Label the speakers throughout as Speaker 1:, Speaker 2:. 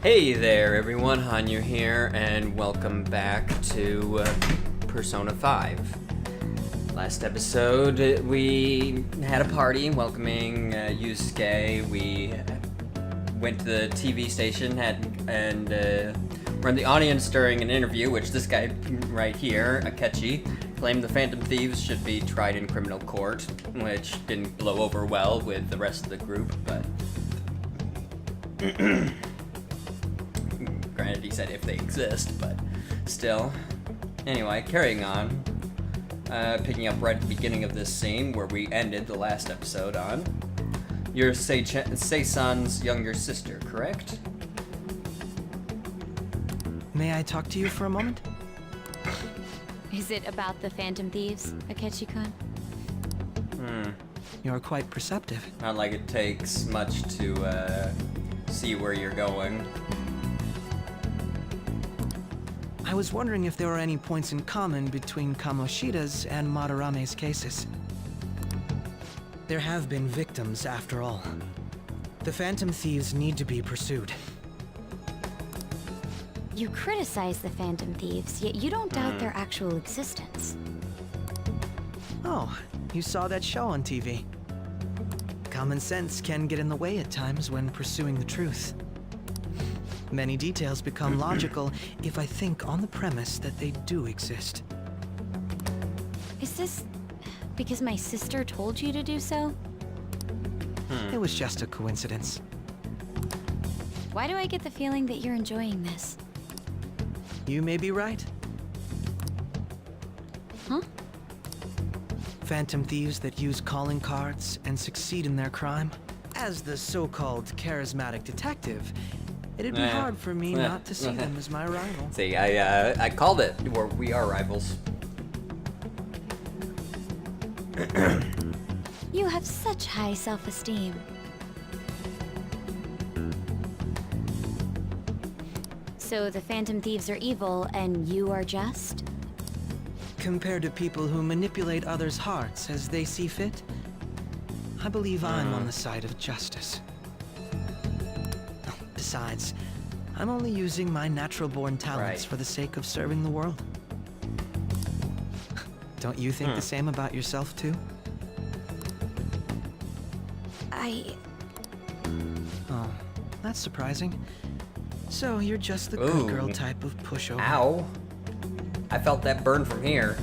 Speaker 1: Hey there everyone, Hanyou here, and welcome back to Persona 5. Last episode, we had a party welcoming Yusuke. We went to the TV station and were in the audience during an interview, which this guy right here, Akechi, claimed the Phantom Thieves should be tried in criminal court, which didn't blow over well with the rest of the group, but... Granted, he said if they exist, but still. Anyway, carrying on. Picking up right at the beginning of this scene where we ended the last episode on. You're Sei-san's younger sister, correct?
Speaker 2: May I talk to you for a moment?
Speaker 3: Is it about the Phantom Thieves, Akechi-kun?
Speaker 2: You're quite perceptive.
Speaker 1: Not like it takes much to see where you're going.
Speaker 2: I was wondering if there were any points in common between Kamoshida's and Madarame's cases. There have been victims, after all. The Phantom Thieves need to be pursued.
Speaker 3: You criticize the Phantom Thieves, yet you don't doubt their actual existence.
Speaker 2: Oh, you saw that show on TV. Common sense can get in the way at times when pursuing the truth. Many details become logical if I think on the premise that they do exist.
Speaker 3: Is this because my sister told you to do so?
Speaker 2: It was just a coincidence.
Speaker 3: Why do I get the feeling that you're enjoying this?
Speaker 2: You may be right.
Speaker 3: Huh?
Speaker 2: Phantom thieves that use calling cards and succeed in their crime. As the so-called charismatic detective, it'd be hard for me not to see them as my rival.
Speaker 1: See, I called it. We are rivals.
Speaker 3: You have such high self-esteem. So the Phantom Thieves are evil, and you are just?
Speaker 2: Compared to people who manipulate others' hearts as they see fit, I believe I'm on the side of justice. Besides, I'm only using my natural-born talents for the sake of serving the world. Don't you think the same about yourself, too? Oh, that's surprising. So, you're just the good girl type of pushover.
Speaker 1: Ow. I felt that burn from here.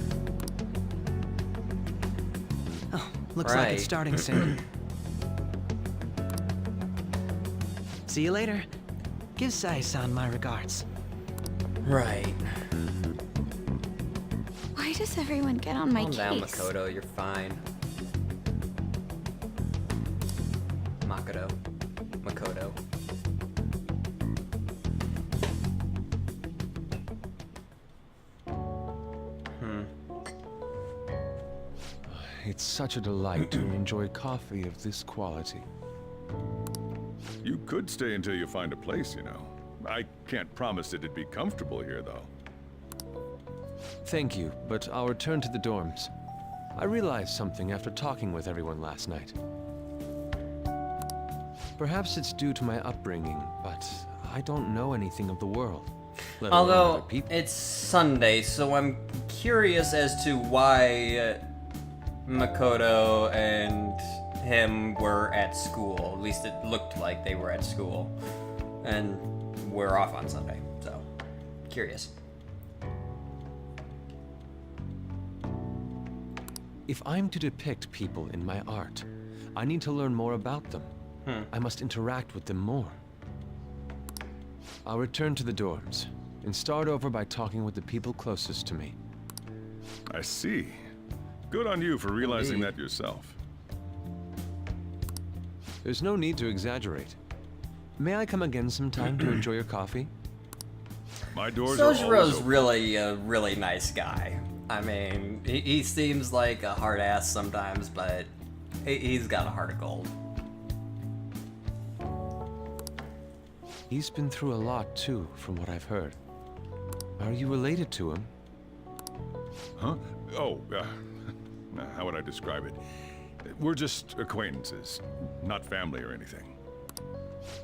Speaker 2: Oh, looks like it's starting soon. See you later. Give Sai-san my regards.
Speaker 1: Right.
Speaker 3: Why does everyone get on my case?
Speaker 1: Calm down, Makoto. You're fine. Makoto.
Speaker 4: It's such a delight to enjoy coffee of this quality.
Speaker 5: You could stay until you find a place, you know. I can't promise it'd be comfortable here, though.
Speaker 4: Thank you, but I'll return to the dorms. I realized something after talking with everyone last night. Perhaps it's due to my upbringing, but I don't know anything of the world. Let alone other
Speaker 1: Although,
Speaker 4: people.
Speaker 1: it's Sunday, so I'm curious as to why Makoto and him were at school. At least it looked like they were at school. And we're off on Sunday, so curious.
Speaker 4: If I'm to depict people in my art, I need to learn more about them. I must interact with them more. I'll return to the dorms and start over by talking with the people closest to me.
Speaker 5: I see. Good on you for realizing that yourself.
Speaker 4: There's no need to exaggerate. May I come again sometime to enjoy your coffee?
Speaker 5: My doors are always
Speaker 1: Sojiro's
Speaker 5: open.
Speaker 1: really a really nice guy. I mean, he seems like a hard ass sometimes, but he's got a heart of gold.
Speaker 4: He's been through a lot too, from what I've heard. Are you related to him?
Speaker 5: Huh? Oh, how would I describe it? We're just acquaintances, not family or anything.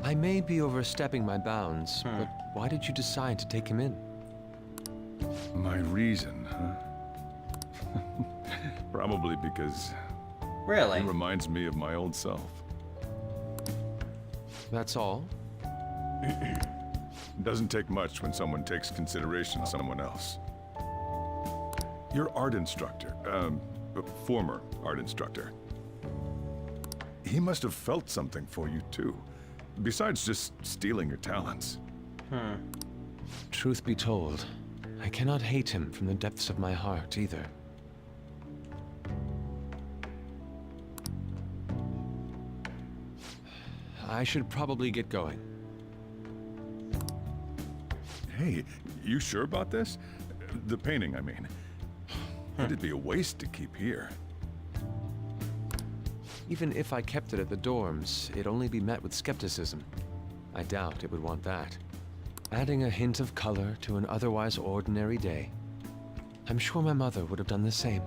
Speaker 4: I may be overstepping my bounds, but why did you decide to take him in?
Speaker 5: My reason, huh? Probably because
Speaker 1: Really?
Speaker 5: he reminds me of my old self.
Speaker 4: That's all?
Speaker 5: It doesn't take much when someone takes consideration of someone else. Your art instructor, former art instructor, he must have felt something for you too, besides just stealing your talents.
Speaker 4: Truth be told, I cannot hate him from the depths of my heart either. I should probably get going.
Speaker 5: Hey, you sure about this? The painting, I mean. It'd be a waste to keep here.
Speaker 4: Even if I kept it at the dorms, it'd only be met with skepticism. I doubt it would want that. Adding a hint of color to an otherwise ordinary day. I'm sure my mother would have done the same.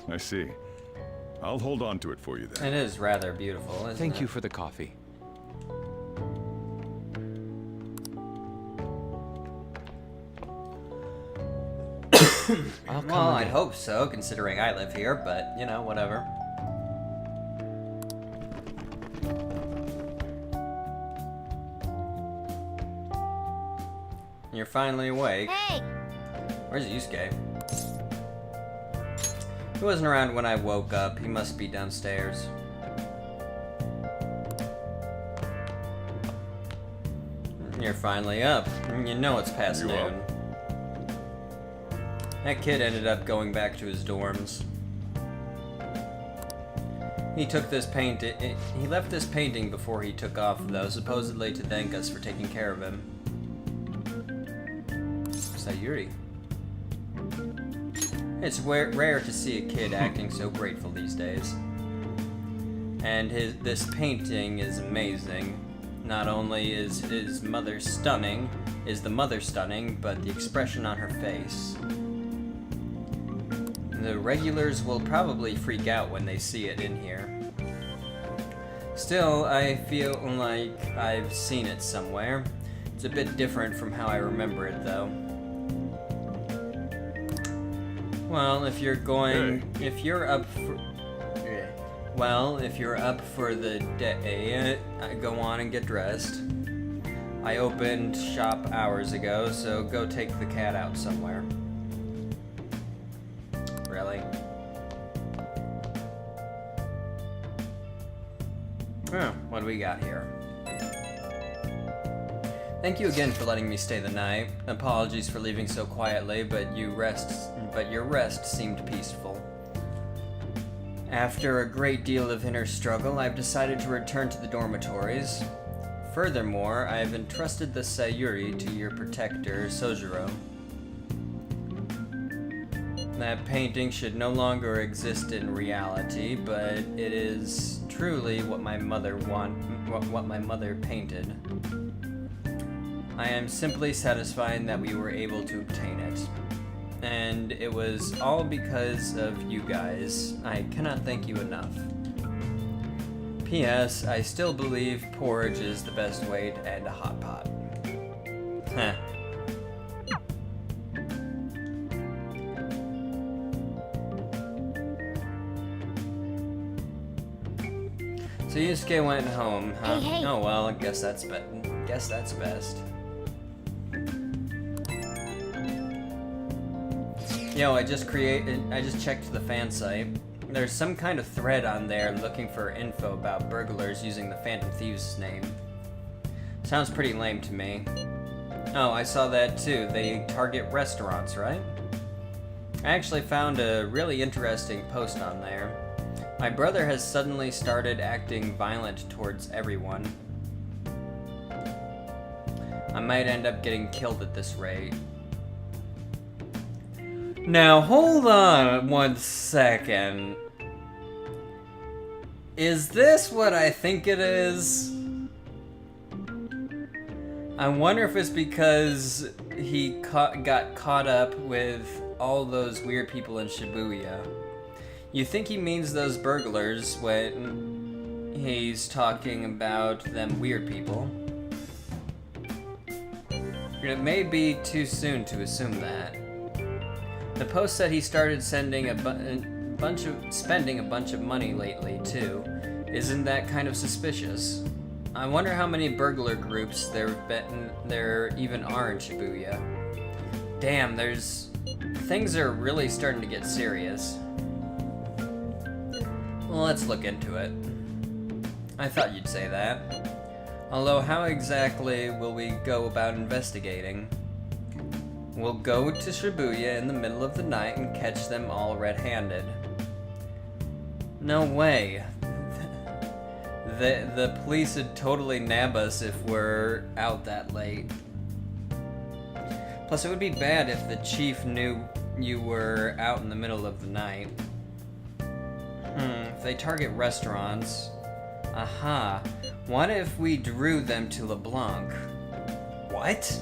Speaker 5: I see. I'll hold on to it for you then.
Speaker 1: It is rather beautiful, isn't it?
Speaker 4: Thank you for the coffee. I'll come
Speaker 1: Well, I'd
Speaker 4: again.
Speaker 1: hope so, considering I live here, but, you know, whatever. You're finally awake.
Speaker 3: Hey!
Speaker 1: Where's Yusuke? He wasn't around when I woke up. He must be downstairs. You're finally up. You know it's past
Speaker 5: You up?
Speaker 1: noon. That kid ended up going back to his dorms. He took this he left this painting before he took off, though, supposedly to thank us for taking care of him. Sayuri. It's rare to see a kid acting so grateful these days. And this painting is amazing. Not only is the mother stunning, but the expression on her face. The regulars will probably freak out when they see it in here. Still, I feel like I've seen it somewhere. It's a bit different from how I remember it, though. Well, if you're up for the day, go on and get dressed. I opened shop hours ago, so go take the cat out somewhere. Really? Oh, what do we got here? Thank you again for letting me stay the night. Apologies for leaving so quietly, but your rest seemed peaceful. After a great deal of inner struggle, I've decided to return to the dormitories. Furthermore, I have entrusted the Sayuri to your protector, Sojiro. That painting should no longer exist in reality, but it is truly what my mother painted. I am simply satisfied that we were able to obtain it. And it was all because of you guys. I cannot thank you enough. P.S. I still believe porridge is the best way to end a hot pot. Heh. So Yusuke went home, huh?
Speaker 3: Hey.
Speaker 1: Oh well, I guess that's best. Yo, I just checked the fan site. There's some kind of thread on there looking for info about burglars using the Phantom Thieves' name. Sounds pretty lame to me. Oh, I saw that too. They target restaurants, right? I actually found a really interesting post on there. My brother has suddenly started acting violent towards everyone. I might end up getting killed at this rate. Now, hold on 1 second. Is this what I think it is? I wonder if it's because he got caught up with all those weird people in Shibuya. You think he means those burglars when he's talking about them weird people. It may be too soon to assume that. The post said he started spending a bunch of money lately too. Isn't that kind of suspicious? I wonder how many burglar groups there even are in Shibuya. Damn, things are really starting to get serious. Well, let's look into it. I thought you'd say that. Although, how exactly will we go about investigating? We'll go to Shibuya in the middle of the night and catch them all red-handed. No way. The police would totally nab us if we're out that late. Plus, it would be bad if the chief knew you were out in the middle of the night. If they target restaurants... Aha. What if we drew them to LeBlanc? What?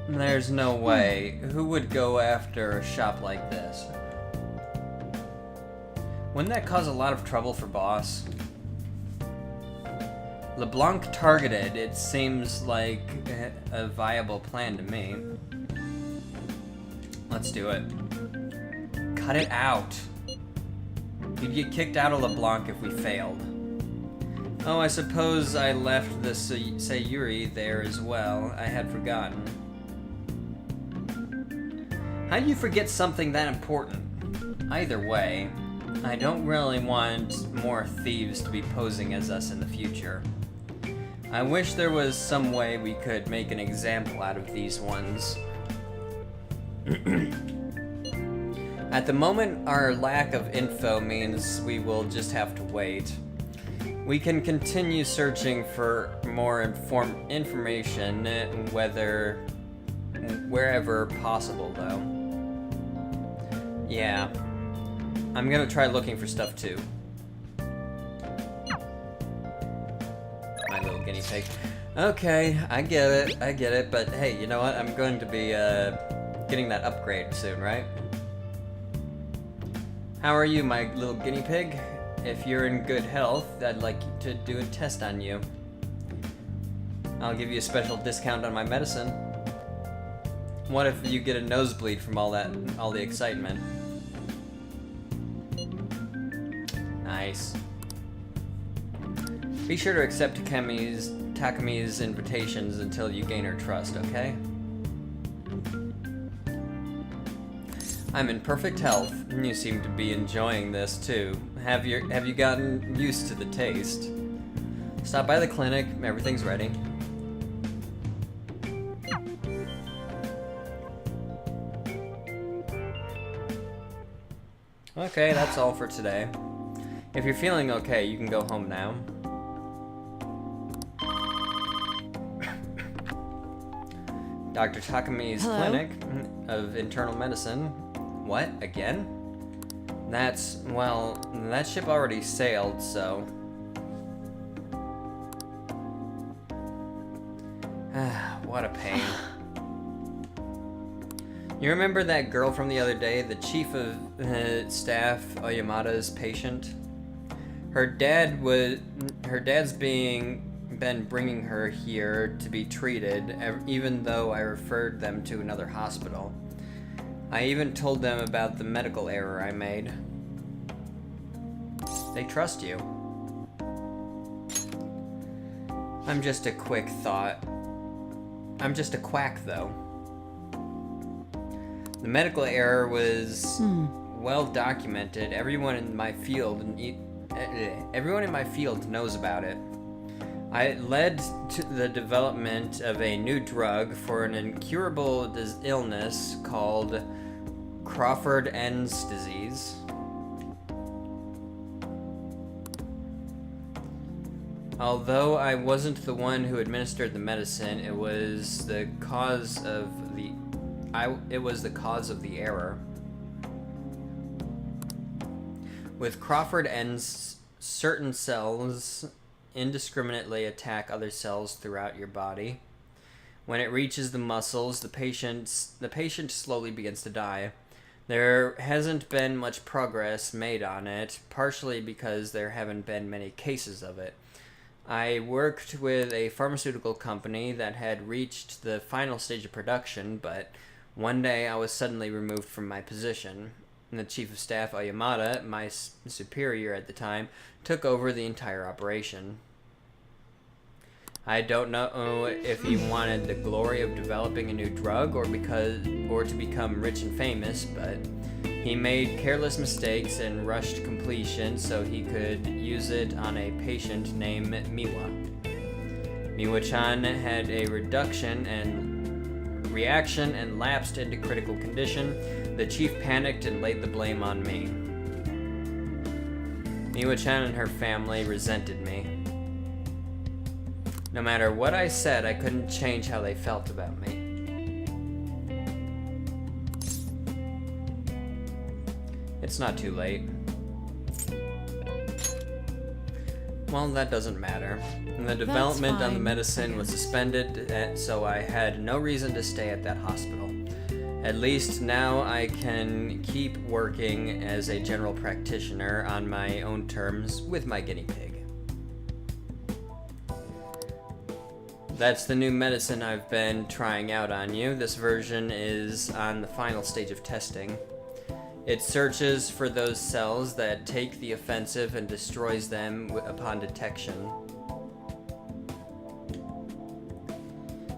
Speaker 1: There's no way. Who would go after a shop like this? Wouldn't that cause a lot of trouble for Boss? LeBlanc targeted, it seems like a viable plan to me. Let's do it. Cut it out. You'd get kicked out of LeBlanc if we failed. Oh, I suppose I left the Sayuri there as well. I had forgotten. How do you forget something that important? Either way, I don't really want more thieves to be posing as us in the future. I wish there was some way we could make an example out of these ones. At the moment, our lack of info means we will just have to wait. We can continue searching for more information, wherever possible, though. Yeah, I'm gonna try looking for stuff too. My little guinea pig. Okay, I get it, but hey, you know what? I'm going to be getting that upgrade soon, right? How are you, my little guinea pig? If you're in good health, I'd like to do a test on you. I'll give you a special discount on my medicine. What if you get a nosebleed from all the excitement? Nice. Be sure to accept Takami's invitations until you gain her trust, okay? I'm in perfect health. You seem to be enjoying this too. Have you gotten used to the taste? Stop by the clinic. Everything's ready. Okay, that's all for today. If you're feeling okay, you can go home now. Dr. Takami's
Speaker 3: Hello?
Speaker 1: clinic of internal medicine. What? Again? That ship already sailed, so... What a pain. You remember that girl from the other day, the chief of staff, Oyamada's patient? Her dad's been bringing her here to be treated, even though I referred them to another hospital. I even told them about the medical error I made. They trust you. I'm just a quick thought. I'm just a quack, though. The medical error was well documented. Everyone in my field knows about it. I led to the development of a new drug for an incurable illness called Crawford-Enns disease. Although I wasn't the one who administered the medicine, it was the cause of the error. With Crawford-Enns, certain cells indiscriminately attack other cells throughout your body. When it reaches the muscles, the patient slowly begins to die. There hasn't been much progress made on it, partially because there haven't been many cases of it. I worked with a pharmaceutical company that had reached the final stage of production, but one day I was suddenly removed from my position. And the Chief of Staff, Oyamada, my superior at the time, took over the entire operation. I don't know if he wanted the glory of developing a new drug or to become rich and famous, but he made careless mistakes and rushed completion so he could use it on a patient named Miwa. Miwa-chan had a reaction and lapsed into critical condition. The chief panicked and laid the blame on me. Miwa-chan and her family resented me. No matter what I said, I couldn't change how they felt about me. It's not too late. Well, that doesn't matter. The development on the medicine was suspended, so I had no reason to stay at that hospital. At least now I can keep working as a general practitioner on my own terms with my guinea pig. That's the new medicine I've been trying out on you. This version is on the final stage of testing. It searches for those cells that take the offensive and destroys them upon detection.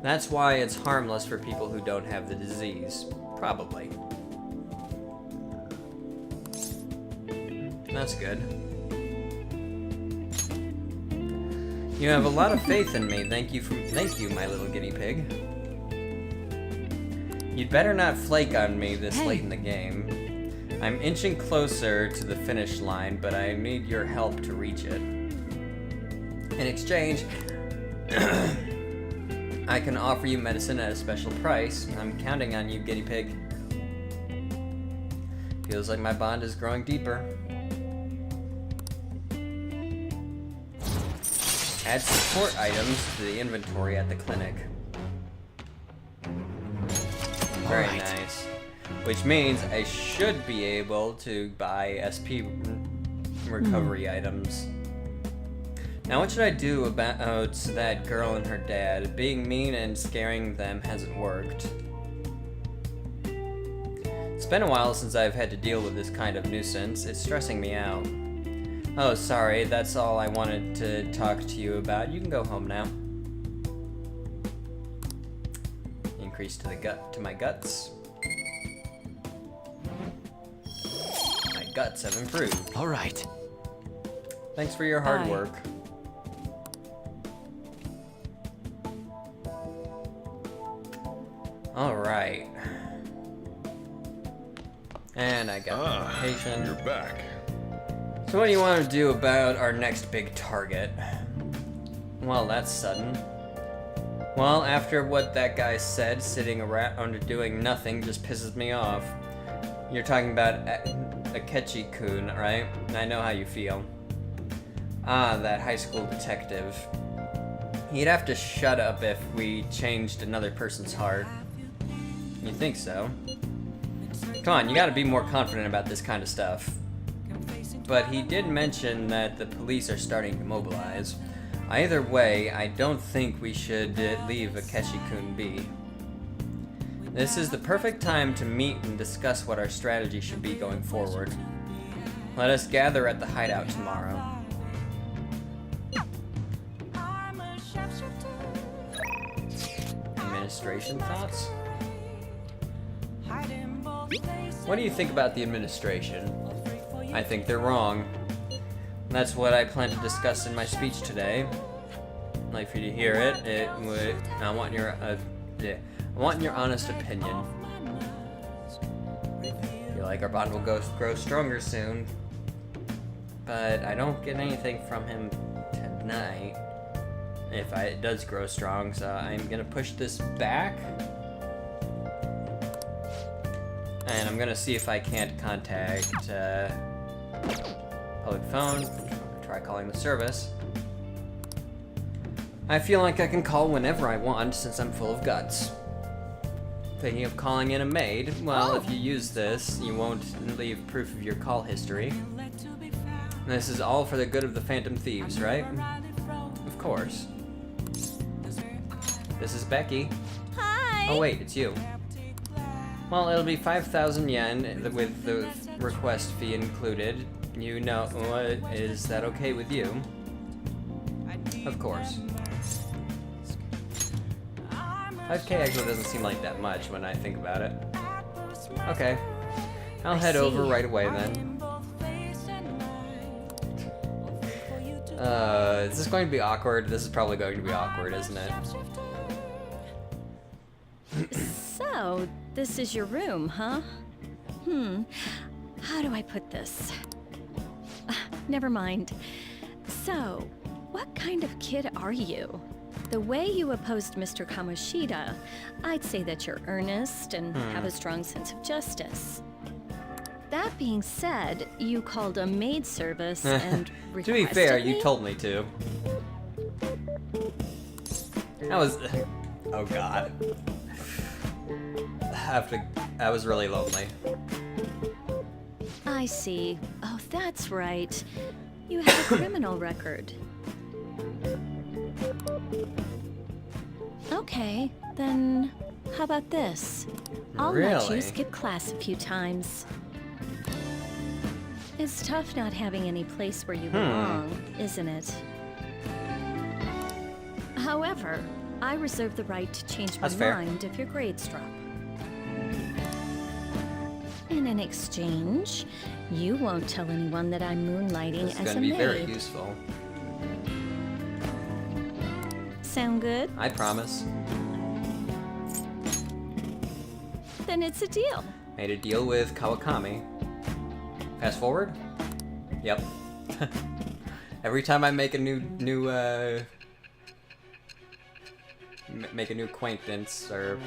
Speaker 1: That's why it's harmless for people who don't have the disease. Probably. That's good. You have a lot of faith in me. Thank you, my little guinea pig. You'd better not flake on me this late in the game. I'm inching closer to the finish line, but I need your help to reach it. In exchange, I can offer you medicine at a special price. I'm counting on you, guinea pig. Feels like my bond is growing deeper. Add support items to the inventory at the clinic. Very nice. Which means I should be able to buy SP recovery items. Now what should I do about that girl and her dad? Being mean and scaring them hasn't worked. It's been a while since I've had to deal with this kind of nuisance. It's stressing me out. Oh, sorry, that's all I wanted to talk to you about. You can go home now. Increase to my guts. My guts have improved.
Speaker 2: All right.
Speaker 1: Thanks for your hard work. All right. And I got the patient.
Speaker 5: You're back.
Speaker 1: So what do you want to do about our next big target? Well, that's sudden. Well, after what that guy said, sitting around doing nothing just pisses me off. You're talking about Akechi-kun, right? I know how you feel. Ah, that high school detective. He'd have to shut up if we changed another person's heart. You think so? Come on, you gotta be more confident about this kind of stuff. But he did mention that the police are starting to mobilize. Either way, I don't think we should leave Akechi-kun be. This is the perfect time to meet and discuss what our strategy should be going forward. Let us gather at the hideout tomorrow. Administration thoughts? What do you think about the administration? I think they're wrong. That's what I plan to discuss in my speech today. I'd like for you to hear it. I want your honest opinion. I feel like our bond will grow stronger soon, but I don't get anything from him tonight. If it does grow strong, so I'm gonna push this back. And I'm gonna see if I can't contact public phone. Try calling the service. I feel like I can call whenever I want since I'm full of guts. Thinking of calling in a maid? Well, if you use this, you won't leave proof of your call history. This is all for the good of the Phantom Thieves, right? Of course. This is Becky.
Speaker 3: Hi!
Speaker 1: Oh wait, it's you. Well, it'll be 5,000 yen with the request fee included. You know, is that okay with you? Of course. 5K actually doesn't seem like that much when I think about it. Okay. I'll head over right away then. Is this going to be awkward? This is probably going to be awkward, isn't it?
Speaker 3: So, this is your room, huh? How do I put this? Never mind. So, what kind of kid are you? The way you opposed Mr. Kamoshida, I'd say that you're earnest and have a strong sense of justice. That being said, you called a maid service and requested
Speaker 1: To be fair,
Speaker 3: me?
Speaker 1: you told me to. That was... Oh god. I was really lonely.
Speaker 3: I see. Oh, that's right. You have a criminal record. Okay, then how about this? I'll let
Speaker 1: Really?
Speaker 3: you skip class a few times. It's tough not having any place where you belong, isn't it? However, I reserve the right to change my
Speaker 1: That's fair.
Speaker 3: mind if your grades drop. And in exchange, you won't tell anyone that I'm moonlighting
Speaker 1: This is
Speaker 3: as
Speaker 1: going
Speaker 3: a
Speaker 1: to be
Speaker 3: maid.
Speaker 1: very useful.
Speaker 3: Sound good?
Speaker 1: I promise.
Speaker 3: Then it's a deal.
Speaker 1: Made a deal with Kawakami. Fast forward? Yep. Every time I make a make a new acquaintance or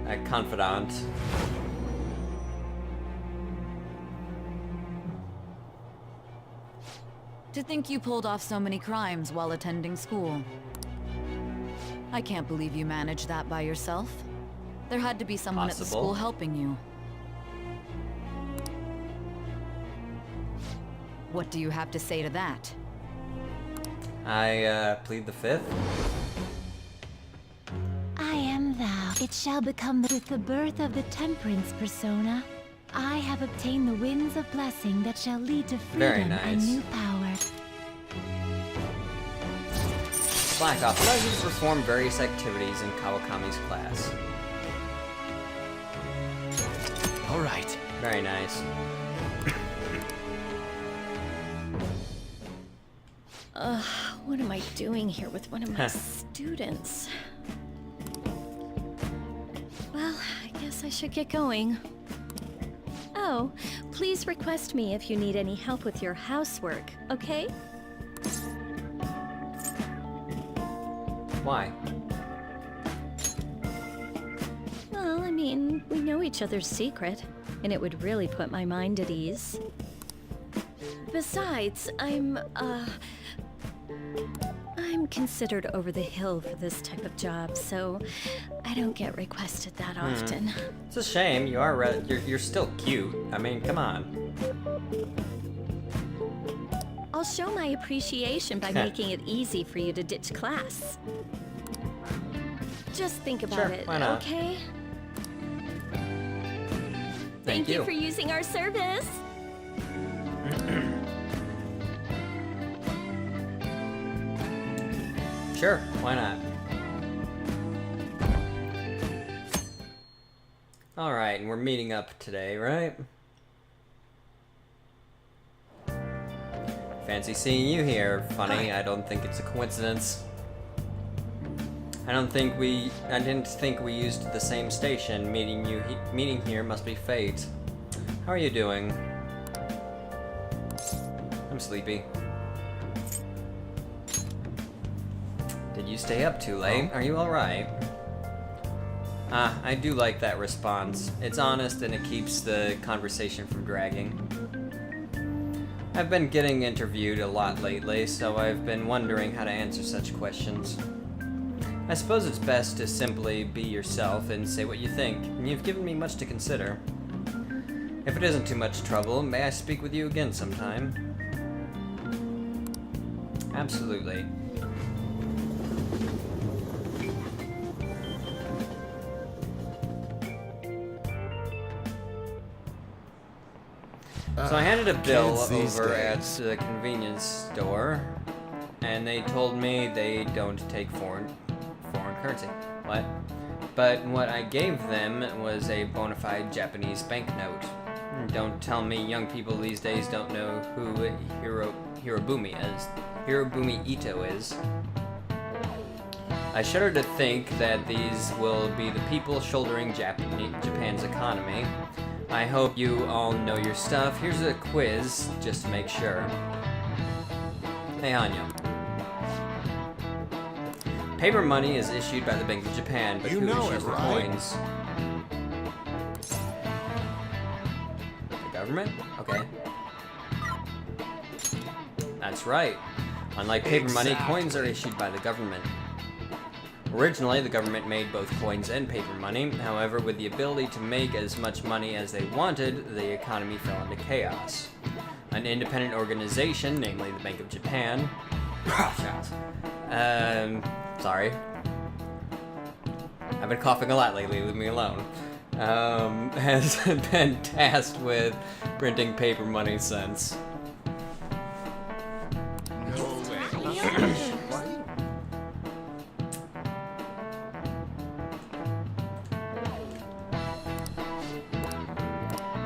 Speaker 1: a confidant.
Speaker 6: To think you pulled off so many crimes while attending school. I can't believe you managed that by yourself. There had to be someone at the
Speaker 1: Possible.
Speaker 6: school helping you. What do you have to say to that?
Speaker 1: I plead the fifth.
Speaker 7: I am thou. It shall become with the birth of the temperance persona. I have obtained the winds of blessing that shall lead to
Speaker 1: Very
Speaker 7: freedom and
Speaker 1: nice.
Speaker 7: new power.
Speaker 1: Black Ops allows you to perform various activities in Kawakami's class.
Speaker 2: All right.
Speaker 1: Very nice.
Speaker 3: What am I doing here with one of my students? Well, I guess I should get going. Oh, please request me if you need any help with your housework, okay?
Speaker 1: Why?
Speaker 3: Well, I mean, we know each other's secret, and it would really put my mind at ease. Besides, I'm considered over the hill for this type of job, so I don't get requested that often.
Speaker 1: It's a shame. You are you're still cute. I mean, come on.
Speaker 3: I'll show my appreciation by making it easy for you to ditch class. Just think about
Speaker 1: Sure,
Speaker 3: it,
Speaker 1: why not?
Speaker 3: okay?
Speaker 1: Thank you.
Speaker 3: for using our service.
Speaker 1: Sure, why not? Alright, and we're meeting up today, right? Fancy seeing you here. Funny, I don't think it's a coincidence. I didn't think we used the same station. Meeting here must be fate. How are you doing? I'm sleepy. Did you stay up too late? Are you alright? I do like that response. It's honest and it keeps the conversation from dragging. I've been getting interviewed a lot lately, so I've been wondering how to answer such questions. I suppose it's best to simply be yourself and say what you think. You've given me much to consider. If it isn't too much trouble, may I speak with you again sometime? Absolutely. So I handed a bill over at the convenience store, and they told me they don't take foreign currency. What? But what I gave them was a bona fide Japanese banknote. Don't tell me young people these days don't know who Hirobumi Ito is. I shudder to think that these will be the people shouldering Japan's economy. I hope you all know your stuff. Here's a quiz, just to make sure. Hey, Hanyou. Paper money is issued by the Bank of Japan, but who issues the coins? The government? Okay. That's right. Unlike paper money, coins are issued by the government. Originally, the government made both coins and paper money. However, with the ability to make as much money as they wanted, the economy fell into chaos. An independent organization, namely the Bank of Japan, sorry. I've been coughing a lot lately, leave me alone. Has been tasked with printing paper money since.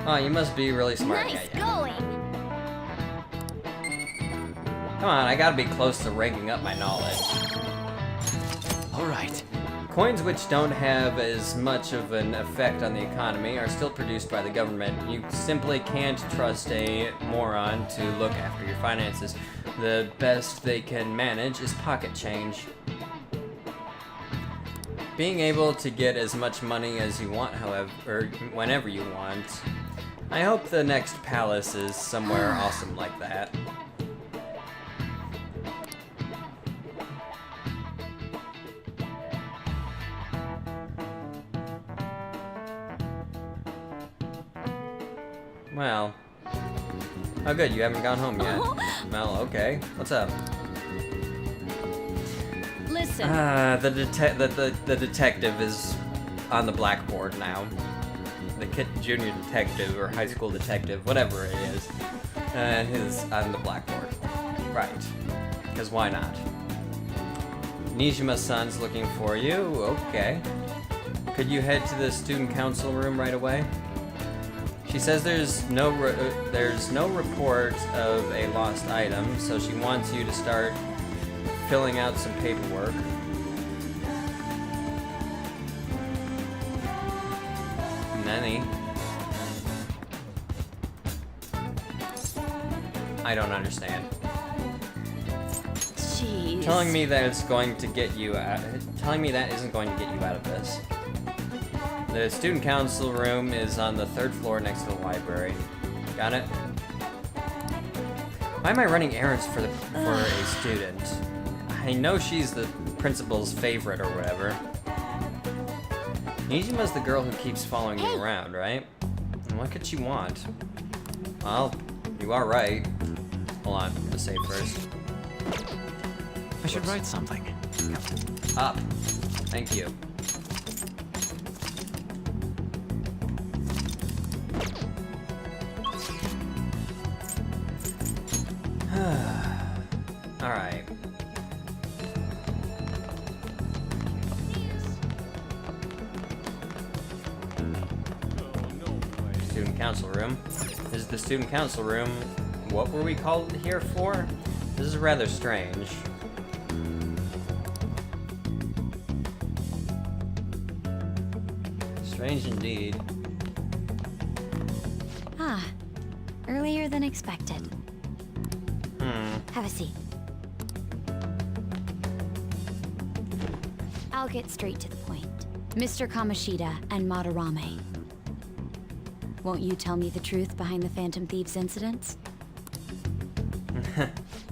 Speaker 1: Oh, you must be really smart.
Speaker 7: Nice
Speaker 1: yeah.
Speaker 7: going.
Speaker 1: Come on, I gotta be close to ranking up my knowledge.
Speaker 2: All right.
Speaker 1: Coins which don't have as much of an effect on the economy are still produced by the government. You simply can't trust a moron to look after your finances. The best they can manage is pocket change. Being able to get as much money as you want, however, or whenever you want. I hope the next palace is somewhere awesome like that. Well. Oh good, you haven't gone home yet. Well, okay. What's up?
Speaker 3: Listen.
Speaker 1: The detective is on the blackboard now. The junior detective or high school detective, whatever it is on the blackboard. Right. Because why not? Nijima's-san's looking for you. Okay. Could you head to the student council room right away? She says there's no report of a lost item, so she wants you to start filling out some paperwork. Nanny. I don't understand.
Speaker 3: Jeez.
Speaker 1: Telling me that isn't going to get you out of this. The student council room is on the 3rd floor next to the library. Got it? Why am I running errands for a student? I know she's the principal's favorite or whatever. Nijima's the girl who keeps following you around, right? And what could she want? Well, you are right. Hold on, I'm gonna save first.
Speaker 2: I should write something.
Speaker 1: Up. Thank you. Alright. Student council room. This is the student council room. What were we called here for? This is rather strange. Strange indeed.
Speaker 7: Ah, earlier than expected. Have a seat. I'll get straight to the point. Mr. Kamoshida and Madarame. Won't you tell me the truth behind the Phantom Thieves incidents?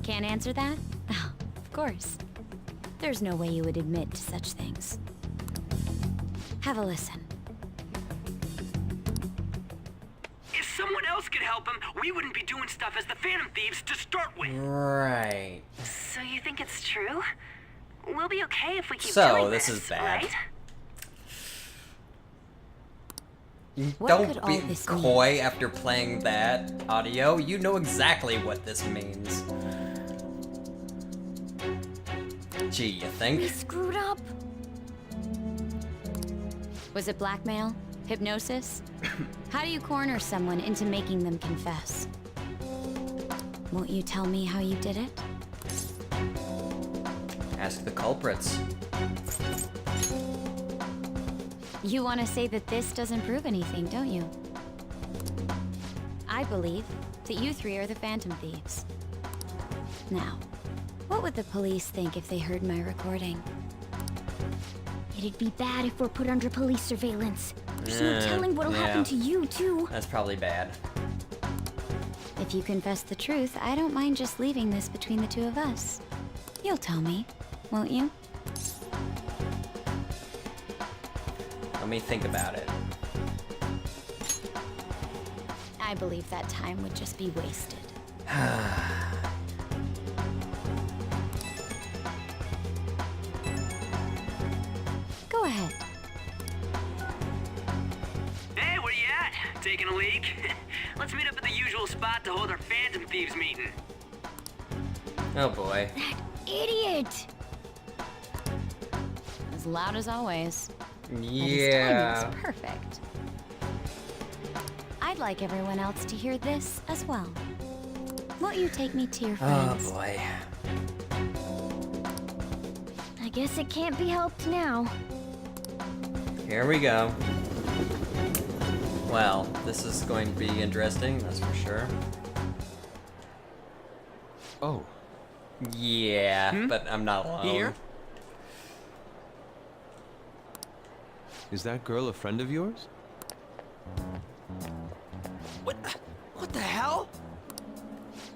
Speaker 7: Can't answer that? Oh, of course.
Speaker 6: There's no way you would admit to such things. Have a listen.
Speaker 8: If someone else could help him, we wouldn't be doing stuff as the Phantom Thieves to start with.
Speaker 1: Right.
Speaker 9: So you think it's true? We'll be okay if we keep
Speaker 1: So,
Speaker 9: doing
Speaker 1: this is bad.
Speaker 9: right?
Speaker 6: What could
Speaker 1: Don't
Speaker 6: all
Speaker 1: be
Speaker 6: this
Speaker 1: coy after playing that audio. You know exactly what this means. Gee, you think?
Speaker 7: We screwed up.
Speaker 6: Was it blackmail? Hypnosis? How do you corner someone into making them confess? Won't you tell me how you did it?
Speaker 1: Ask the culprits.
Speaker 6: You want to say that this doesn't prove anything, don't you? I believe that you three are the Phantom Thieves. Now, what would the police think if they heard my recording?
Speaker 7: It'd be bad if we're put under police surveillance. There's no telling what'll happen to you, too.
Speaker 1: That's probably bad.
Speaker 6: If you confess the truth, I don't mind just leaving this between the two of us. You'll tell me, won't you?
Speaker 1: Let me think about it.
Speaker 6: I believe that time would just be wasted. Go ahead.
Speaker 8: Hey, where you at? Taking a leak? Let's meet up at the usual spot to hold our Phantom Thieves meeting.
Speaker 1: Oh boy.
Speaker 7: That idiot!
Speaker 6: As loud as always. But his
Speaker 1: Yeah.
Speaker 6: timing was perfect. I'd like everyone else to hear this as well. Won't you take me to your
Speaker 1: Oh
Speaker 6: friends?
Speaker 1: boy.
Speaker 7: I guess it can't be helped now.
Speaker 1: Here we go. Well, this is going to be interesting, that's for sure.
Speaker 4: Oh,
Speaker 1: Yeah, but I'm not alone.
Speaker 2: Here?
Speaker 4: is that girl a friend of yours?
Speaker 2: What the hell?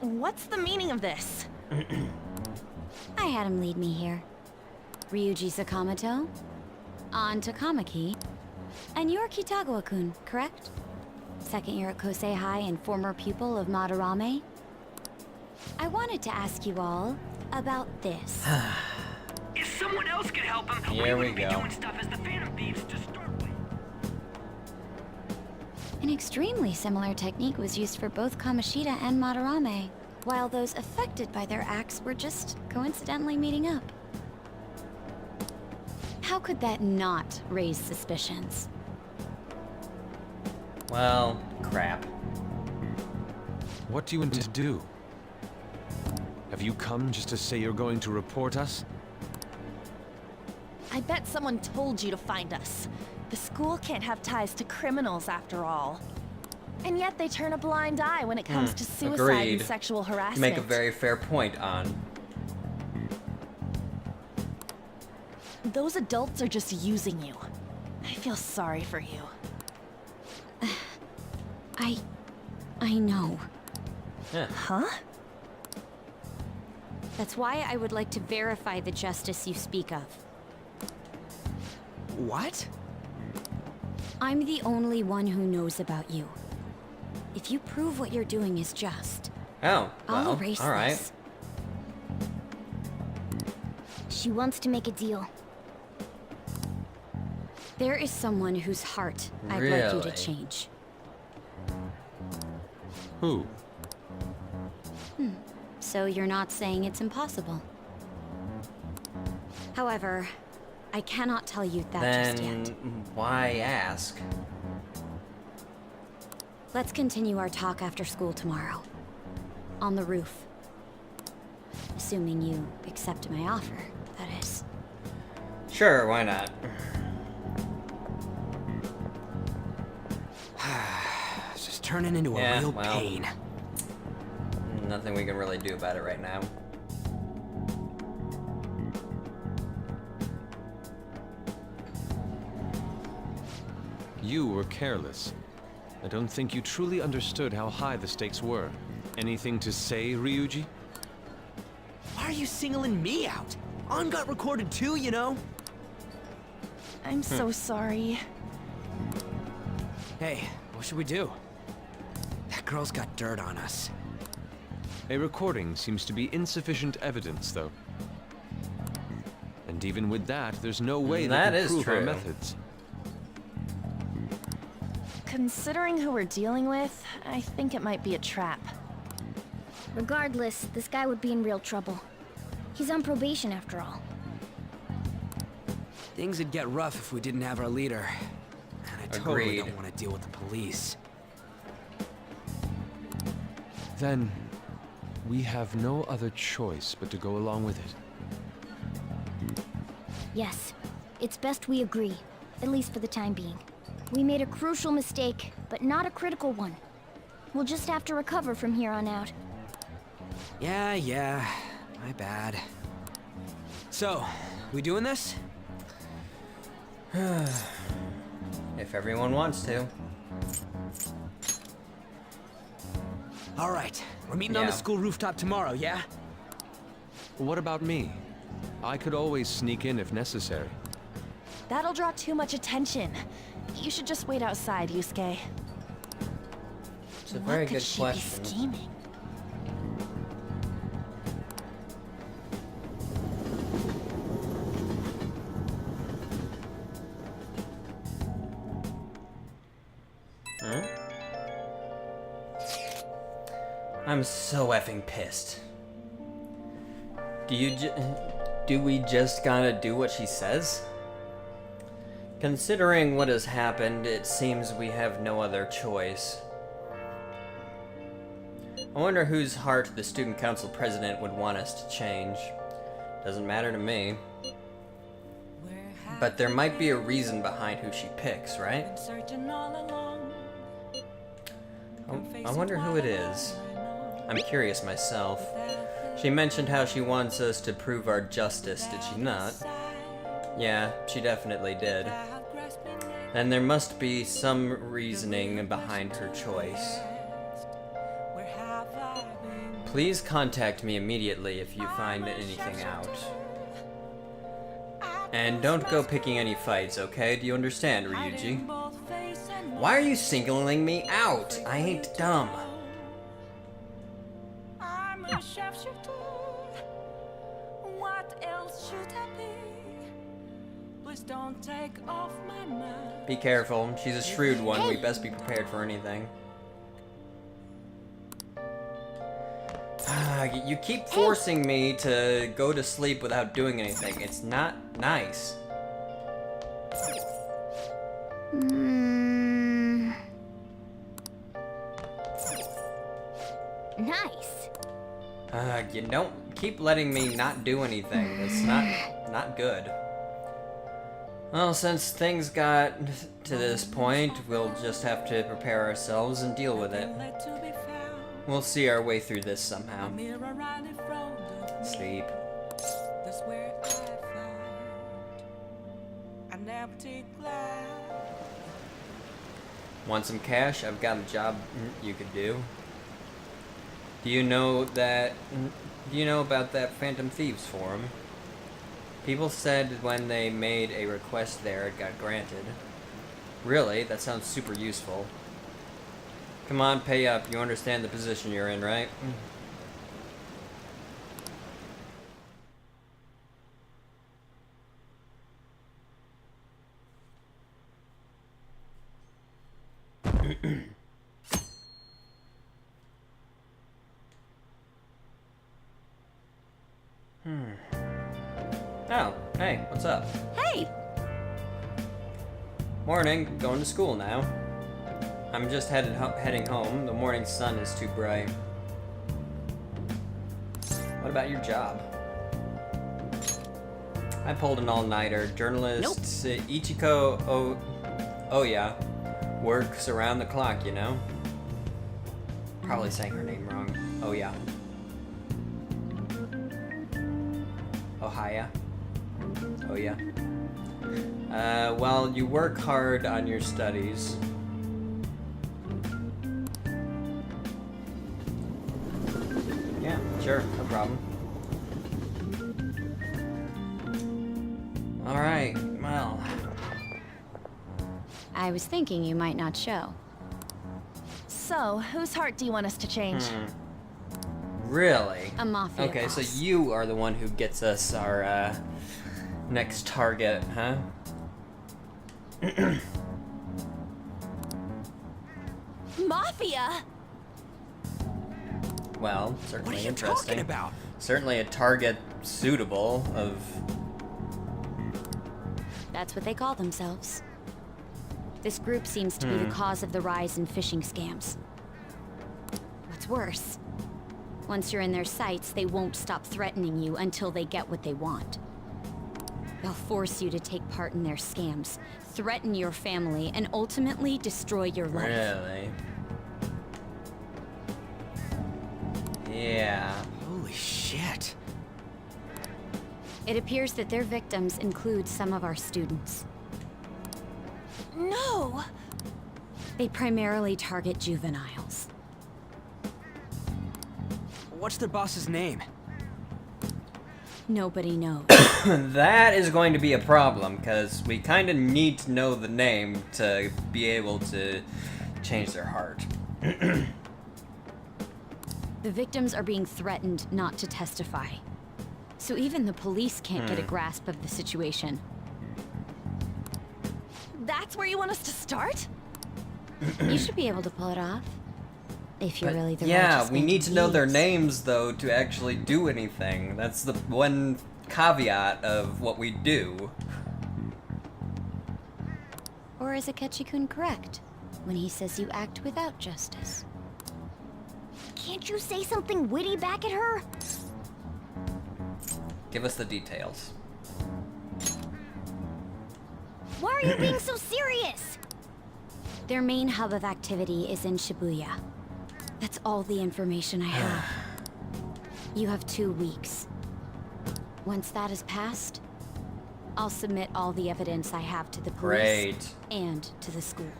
Speaker 9: What's the meaning of this?
Speaker 6: I had him lead me here. Ryuji Sakamoto, on to Kamaki, and you're Kitagawa-kun, correct? Second year at Kosei High and former pupil of Madarame? I wanted to ask you all about this.
Speaker 8: If someone else could help him,
Speaker 1: Here
Speaker 8: we
Speaker 1: we
Speaker 8: wouldn't be
Speaker 1: go.
Speaker 8: doing stuff as the Phantom Thieves to start with.
Speaker 6: An extremely similar technique was used for both Kamoshida and Madarame, while those affected by their acts were just coincidentally meeting up. How could that not raise suspicions?
Speaker 1: Well, crap.
Speaker 4: What do you intend to do? Have you come just to say you're going to report us?
Speaker 9: I bet someone told you to find us. The school can't have ties to criminals after all. And yet they turn a blind eye when it comes to suicide
Speaker 1: agreed.
Speaker 9: and sexual harassment.
Speaker 1: You make a very fair point on.
Speaker 9: Those adults are just using you. I feel sorry for you.
Speaker 6: I know.
Speaker 1: Yeah.
Speaker 9: Huh?
Speaker 6: That's why I would like to verify the justice you speak of.
Speaker 2: What?
Speaker 6: I'm the only one who knows about you. If you prove what you're doing is just,
Speaker 1: Oh,
Speaker 6: I'll
Speaker 1: well,
Speaker 6: erase
Speaker 1: all right.
Speaker 6: this.
Speaker 7: She wants to make a deal.
Speaker 6: There is someone whose heart I'd like you to
Speaker 1: Really?
Speaker 6: change.
Speaker 4: Who?
Speaker 6: So you're not saying it's impossible. However, I cannot tell you that just
Speaker 1: Then
Speaker 6: yet.
Speaker 1: why ask?
Speaker 6: Let's continue our talk after school tomorrow. On the roof. Assuming you accept my offer, that is.
Speaker 1: Sure, why not?
Speaker 2: It's just turning into
Speaker 1: Yeah,
Speaker 2: a real
Speaker 1: well.
Speaker 2: pain.
Speaker 1: Nothing we can really do about it right now.
Speaker 4: You were careless. I don't think you truly understood how high the stakes were. Anything to say, Ryuji?
Speaker 2: Why are you singling me out? On got recorded too, you know?
Speaker 9: I'm so sorry.
Speaker 2: Hey, what should we do? That girl's got dirt on us.
Speaker 4: A recording seems to be insufficient evidence, though. And even with that, there's no way
Speaker 1: That
Speaker 4: they
Speaker 1: is
Speaker 4: can prove our
Speaker 1: true.
Speaker 4: methods.
Speaker 9: Considering who we're dealing with, I think it might be a trap.
Speaker 10: Regardless, this guy would be in real trouble. He's on probation after all.
Speaker 2: Things would get rough if we didn't have our leader. And I totally
Speaker 1: Agreed.
Speaker 2: don't want to deal with the police.
Speaker 4: Then, we have no other choice but to go along with it.
Speaker 10: Yes, it's best we agree, at least for the time being. We made a crucial mistake, but not a critical one. We'll just have to recover from here on out.
Speaker 2: Yeah, my bad. So, we doing this?
Speaker 1: If everyone wants to.
Speaker 2: All right, we're meeting on
Speaker 1: Yeah.
Speaker 2: the school rooftop tomorrow, yeah?
Speaker 4: What about me? I could always sneak in if necessary.
Speaker 9: That'll draw too much attention. You should just wait outside, Yusuke.
Speaker 1: It's a very
Speaker 9: What could
Speaker 1: good
Speaker 9: she
Speaker 1: question.
Speaker 9: be scheming?
Speaker 1: Huh? I'm so effing pissed. Do we just gotta do what she says? Considering what has happened, it seems we have no other choice. I wonder whose heart the student council president would want us to change. Doesn't matter to me. But there might be a reason behind who she picks, right? I wonder who it is. I'm curious myself. She mentioned how she wants us to prove our justice, did she not? Yeah, she definitely did. Then there must be some reasoning behind her choice. Please contact me immediately if you find anything out. And don't go picking any fights, okay? Do you understand, Ryuji? Why are you singling me out? I ain't dumb.
Speaker 11: I'm a sharpshooter. What else should I be? Please don't take off my mind.
Speaker 1: Be careful. She's a shrewd one. We best be prepared for anything. You keep forcing me to go to sleep without doing anything. It's not nice.
Speaker 10: Nice.
Speaker 1: You don't keep letting me not do anything. It's not good. Well, since things got to this point, we'll just have to prepare ourselves and deal with it. We'll see our way through this somehow. Sleep.
Speaker 11: That's where I find an empty glass.
Speaker 1: Want some cash? I've got a job you could do. Do you know about that Phantom Thieves forum? People said when they made a request there, it got granted. Really? That sounds super useful. Come on, pay up. You understand the position you're in, right? Oh, hey, what's up?
Speaker 9: Hey!
Speaker 1: Morning, going to school now. I'm just heading home. The morning sun is too bright. What about your job? I pulled an all-nighter. Journalist Ichiko oh yeah, works around the clock, you know? Probably saying her name wrong. Oh yeah. Ohaya. Oh yeah. Well, you work hard on your studies. Yeah, sure, no problem. Alright, well.
Speaker 6: I was thinking you might not show.
Speaker 9: So, whose heart do you want us to change?
Speaker 1: Really?
Speaker 6: A mafia
Speaker 1: Okay,
Speaker 6: boss.
Speaker 1: so you are the one who gets us our next target, huh?
Speaker 9: Mafia?
Speaker 1: Well, certainly
Speaker 2: What are you
Speaker 1: interesting.
Speaker 2: talking about?
Speaker 1: Certainly a target suitable of...
Speaker 6: That's what they call themselves. This group seems to be the cause of the rise in phishing scams. What's worse, once you're in their sights, they won't stop threatening you until they get what they want. They'll force you to take part in their scams, threaten your family, and ultimately destroy your life.
Speaker 1: Really? Yeah.
Speaker 2: Holy shit.
Speaker 6: It appears that their victims include some of our students.
Speaker 9: No!
Speaker 6: They primarily target juveniles.
Speaker 2: What's their boss's name?
Speaker 6: Nobody knows.
Speaker 1: That is going to be a problem, because we kind of need to know the name to be able to change their heart.
Speaker 6: The victims are being threatened not to testify. So even the police can't get a grasp of the situation.
Speaker 9: That's where you want us to start?
Speaker 6: You should be able to pull it off. If you're
Speaker 1: But
Speaker 6: really the
Speaker 1: yeah,
Speaker 6: righteous
Speaker 1: we
Speaker 6: man
Speaker 1: need to know their
Speaker 6: use.
Speaker 1: names, though, to actually do anything. That's the one caveat of what we do.
Speaker 6: Or is Akechi-kun correct when he says you act without justice?
Speaker 10: Can't you say something witty back at her?
Speaker 1: Give us the details.
Speaker 10: Why are you being so serious?
Speaker 6: Their main hub of activity is in Shibuya. That's all the information I have. You have 2 weeks. Once that is passed, I'll submit all the evidence I have to the police
Speaker 1: Great.
Speaker 6: and to the school.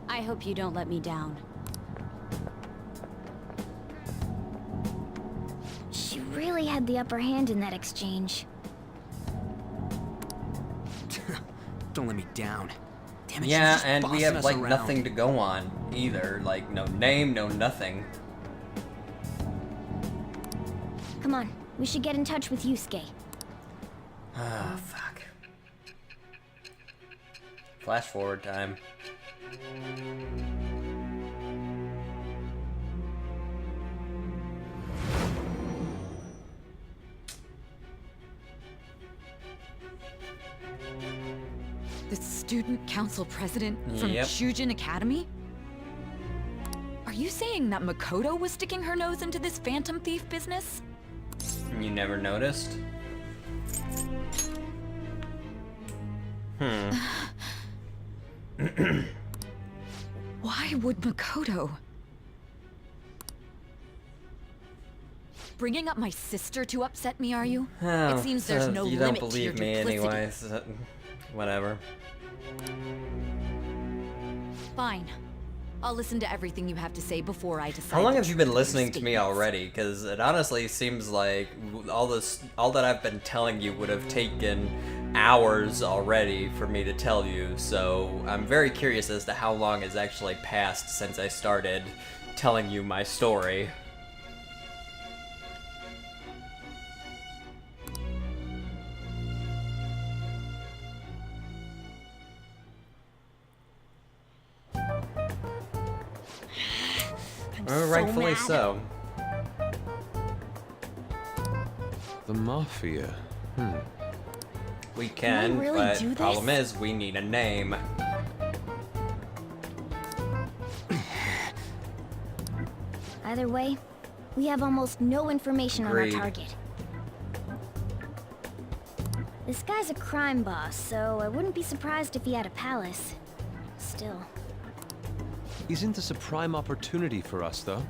Speaker 6: I hope you don't let me down.
Speaker 10: She really had the upper hand in that exchange.
Speaker 2: Don't let me down. Damn it, she's
Speaker 1: Yeah,
Speaker 2: just
Speaker 1: and we
Speaker 2: bossing
Speaker 1: have,
Speaker 2: us
Speaker 1: like,
Speaker 2: around.
Speaker 1: nothing to go on, either. Like, no name, no nothing.
Speaker 10: Come on, we should get in touch with Yusuke.
Speaker 1: Ah, fuck. Flash forward time.
Speaker 12: The student council president from
Speaker 1: Yep.
Speaker 12: Shujin Academy? Are you saying that Makoto was sticking her nose into this phantom thief business?
Speaker 1: You never noticed?
Speaker 12: Why would Makoto? Bringing up my sister to upset me, are you?
Speaker 1: Oh,
Speaker 12: it seems there's
Speaker 1: so
Speaker 12: no
Speaker 1: you don't
Speaker 12: limit to your
Speaker 1: believe me
Speaker 12: duplicity.
Speaker 1: anyway, so whatever.
Speaker 12: Fine. I'll listen to everything you have to say before I decide.
Speaker 1: How long
Speaker 12: the
Speaker 1: have you been
Speaker 12: truth of your
Speaker 1: listening to me
Speaker 12: statements.
Speaker 1: already? Because it honestly seems like all that I've been telling you would have taken hours already for me to tell you. So I'm very curious as to how long has actually passed since I started telling you my story. Rightfully
Speaker 10: mad.
Speaker 1: so.
Speaker 4: The Mafia.
Speaker 1: We can,
Speaker 9: really
Speaker 1: but
Speaker 9: do
Speaker 1: problem
Speaker 9: this?
Speaker 1: is we need a name.
Speaker 10: Either way, we have almost no information
Speaker 1: Agreed.
Speaker 10: on our target. This guy's a crime boss, so I wouldn't be surprised if he had a palace. Still.
Speaker 4: Isn't this a prime opportunity for us, though?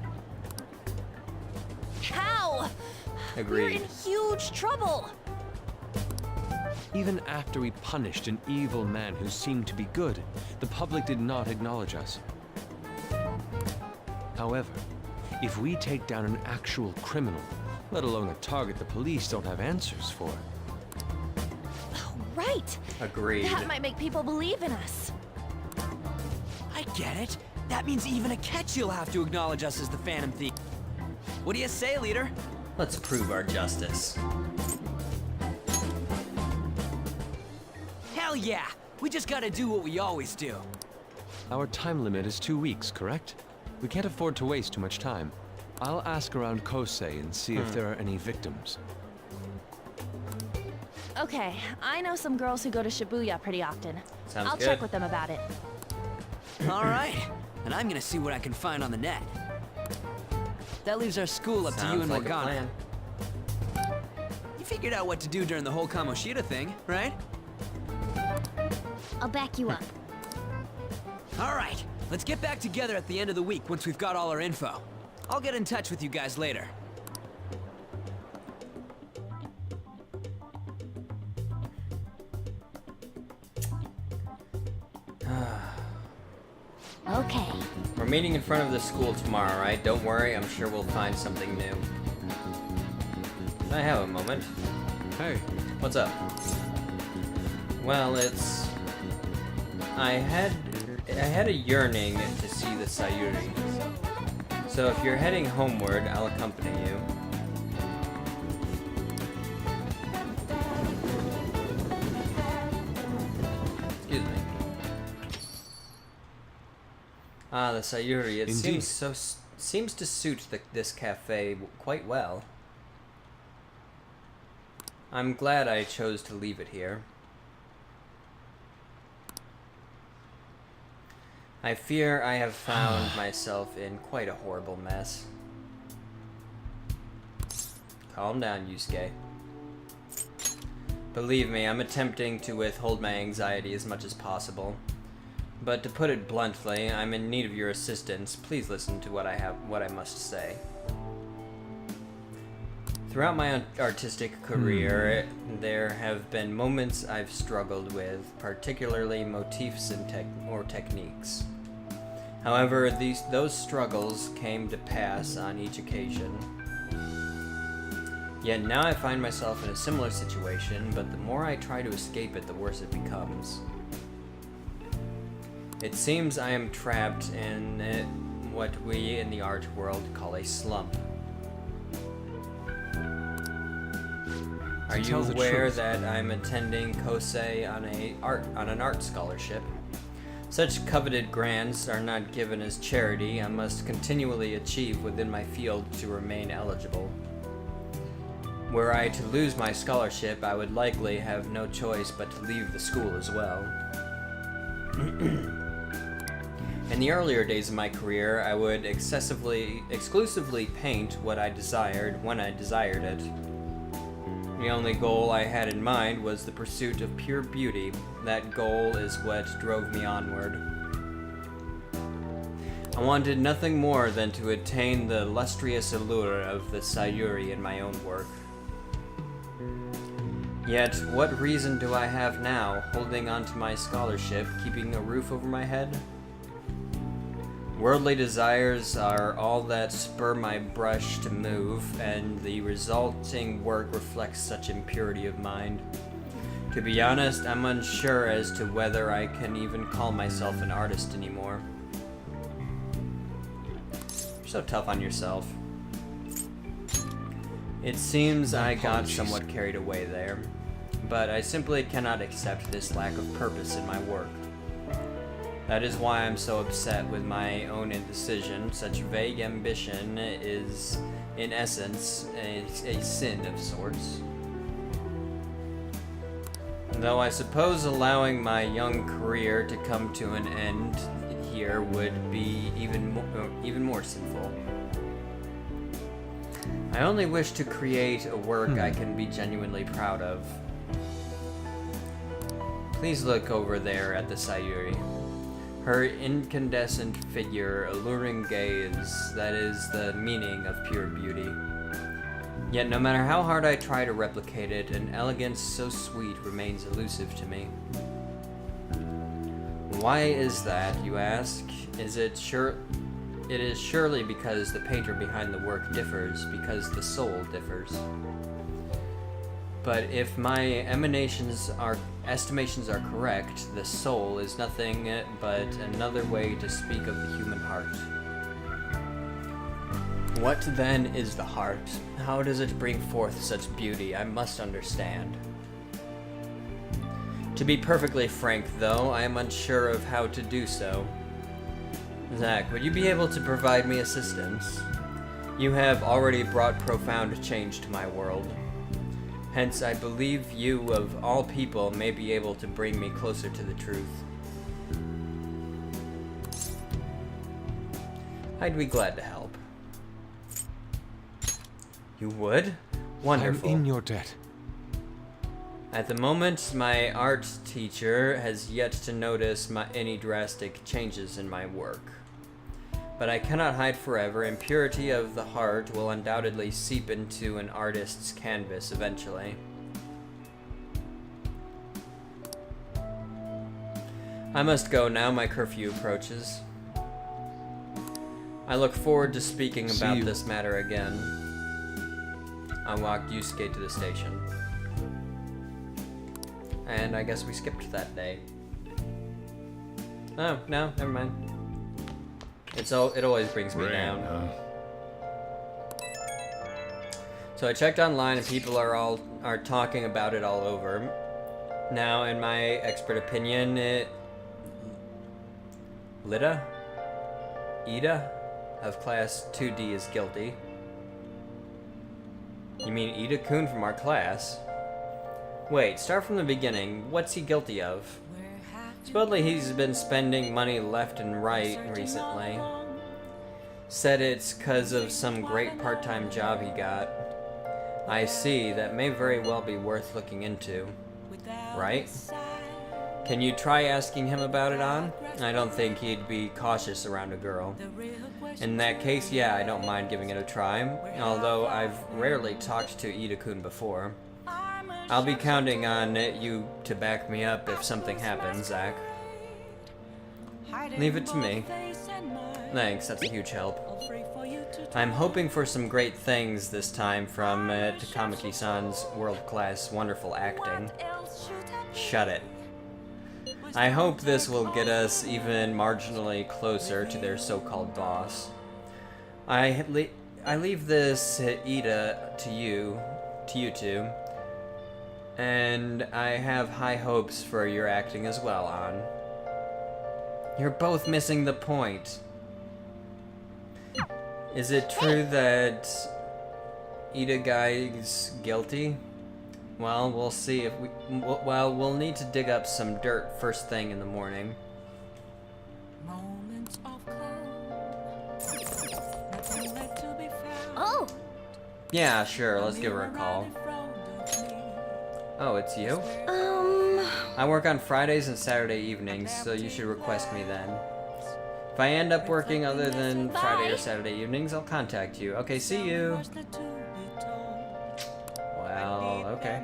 Speaker 9: How? We're
Speaker 1: Agreed.
Speaker 9: in huge trouble.
Speaker 4: Even after we punished an evil man who seemed to be good, the public did not acknowledge us. However, if we take down an actual criminal, let alone a target the police don't have answers for,
Speaker 9: right.
Speaker 1: Agreed.
Speaker 9: That might make people believe in us.
Speaker 8: I get it. That means even a Ketch'll have to acknowledge us as the Phantom Thief. What do you say, leader?
Speaker 1: Let's prove our justice.
Speaker 8: Hell yeah! We just gotta do what we always do.
Speaker 4: Our time limit is 2 weeks, correct? We can't afford to waste too much time. I'll ask around Kosei and see if there are any victims.
Speaker 9: Okay, I know some girls who go to Shibuya pretty often.
Speaker 1: Sounds
Speaker 9: I'll
Speaker 1: good.
Speaker 9: check with them about it.
Speaker 8: All right, and I'm gonna see what I can find on the net. That leaves our school up to you
Speaker 1: Sounds
Speaker 8: and
Speaker 1: like a
Speaker 8: Morgana.
Speaker 1: plan.
Speaker 8: You figured out what to do during the whole Kamoshida thing, right?
Speaker 10: I'll back you up.
Speaker 8: All right, let's get back together at the end of the week once we've got all our info. I'll get in touch with you guys later.
Speaker 10: Okay.
Speaker 1: We're meeting in front of the school tomorrow, right? Don't worry, I'm sure we'll find something new. I have a moment.
Speaker 4: Hey,
Speaker 1: What's up? Well, it's... I had a yearning to see the Sayuri. So if you're heading homeward, I'll accompany you. Excuse me. Ah, the Sayuri. It
Speaker 4: Indeed.
Speaker 1: seems to suit this cafe quite well. I'm glad I chose to leave it here. I fear I have found myself in quite a horrible mess. Calm down, Yusuke. Believe me, I'm attempting to withhold my anxiety as much as possible. But to put it bluntly, I'm in need of your assistance. Please listen to what I must say. Throughout my artistic career, there have been moments I've struggled with, particularly motifs and techniques. However, those struggles came to pass on each occasion. Yet now I find myself in a similar situation, but the more I try to escape it, the worse it becomes. It seems I am trapped in what we in the art world call a slump. Are you
Speaker 4: tell the
Speaker 1: aware
Speaker 4: truth,
Speaker 1: that I'm attending Kosei on an art scholarship? Such coveted grants are not given as charity. I must continually achieve within my field to remain eligible. Were I to lose my scholarship, I would likely have no choice but to leave the school as well. In the earlier days of my career, I would exclusively paint what I desired when I desired it. The only goal I had in mind was the pursuit of pure beauty. That goal is what drove me onward. I wanted nothing more than to attain the lustrous allure of the Sayuri in my own work. Yet, what reason do I have now, holding on to my scholarship, keeping a roof over my head? Worldly desires are all that spur my brush to move, and the resulting work reflects such impurity of mind. To be honest, I'm unsure as to whether I can even call myself an artist anymore. You're so tough on yourself. It seems I got somewhat carried away there, but I simply cannot accept this lack of purpose in my work. That is why I'm so upset with my own indecision. Such vague ambition is, in essence, a sin of sorts. Though I suppose allowing my young career to come to an end here would be even more sinful. I only wish to create a work I can be genuinely proud of. Please look over there at the Sayuri. Her incandescent figure, alluring gaze, that is the meaning of pure beauty. Yet no matter how hard I try to replicate it, an elegance so sweet remains elusive to me. Why is that, you ask? It is surely because the painter behind the work differs, because the soul differs. But if my emanations are estimations are correct, the soul is nothing but another way to speak of the human heart. What then is the heart? How does it bring forth such beauty? I must understand. To be perfectly frank, though, I am unsure of how to do so. Zach, would you be able to provide me assistance? You have already brought profound change to my world. Hence, I believe you, of all people, may be able to bring me closer to the truth. I'd be glad to help. You would? Wonderful.
Speaker 4: I'm in your debt.
Speaker 1: At the moment, my art teacher has yet to notice any drastic changes in my work. But I cannot hide forever, and purity of the heart will undoubtedly seep into an artist's canvas eventually. I must go now, my curfew approaches. I look forward to speaking about this matter again. I walked Yusuke to the station. And I guess we skipped that day. Oh, no, never mind. It always brings me down. So I checked online and people are talking about it all over. Now, in my expert opinion, Ida of class 2D is guilty. You mean Ida-kun from our class? Wait, start from the beginning. What's he guilty of? Supposedly he's been spending money left and right recently. Said it's 'cause of some great part-time job he got. I see, that may very well be worth looking into. Right? Can you try asking him about it on? I don't think he'd be cautious around a girl. In that case, yeah, I don't mind giving it a try, although I've rarely talked to Ida-kun before. I'll be counting on you to back me up if something happens, Zach. Leave it to me. Thanks, that's a huge help. I'm hoping for some great things this time from Takamaki-san's world-class wonderful acting. Shut it. I hope this will get us even marginally closer to their so-called boss. I leave this Ida to you two. And I have high hopes for your acting as well, An. You're both missing the point. Is it true that Ida guy's guilty? Well, we'll see if we'll need to dig up some dirt first thing in the morning.
Speaker 10: Oh!
Speaker 1: Yeah, sure, let's give her a call. Oh, it's you? I work on Fridays and Saturday evenings, so you should request me then. If I end up working other than Friday or Saturday evenings, I'll contact you. Okay, see you. Well, okay.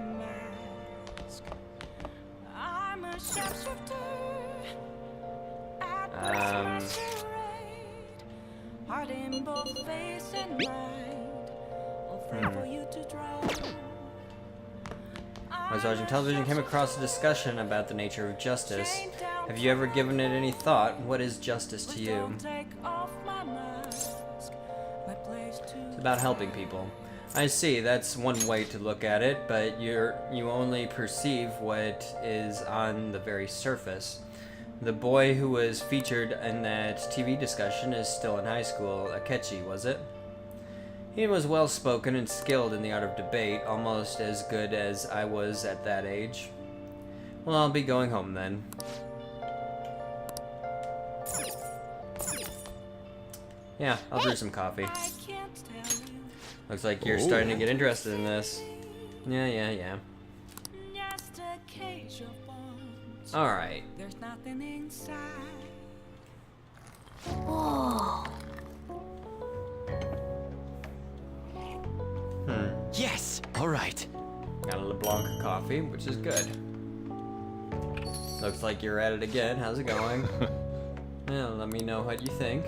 Speaker 1: I was watching television, came across a discussion about the nature of justice. Have you ever given it any thought? What is justice to you? It's about helping people. I see, that's one way to look at it, but you only perceive what is on the very surface. The boy who was featured in that TV discussion is still in high school. Akechi, was it? He was well-spoken and skilled in the art of debate, almost as good as I was at that age. Well, I'll be going home then. Yeah, I'll brew some coffee. Looks like you're starting to get interested in this. Yeah. Alright.
Speaker 10: Whoa.
Speaker 8: Yes! Alright.
Speaker 1: Got a LeBlanc coffee, which is good. Looks like you're at it again. How's it going? Well, let me know what you think.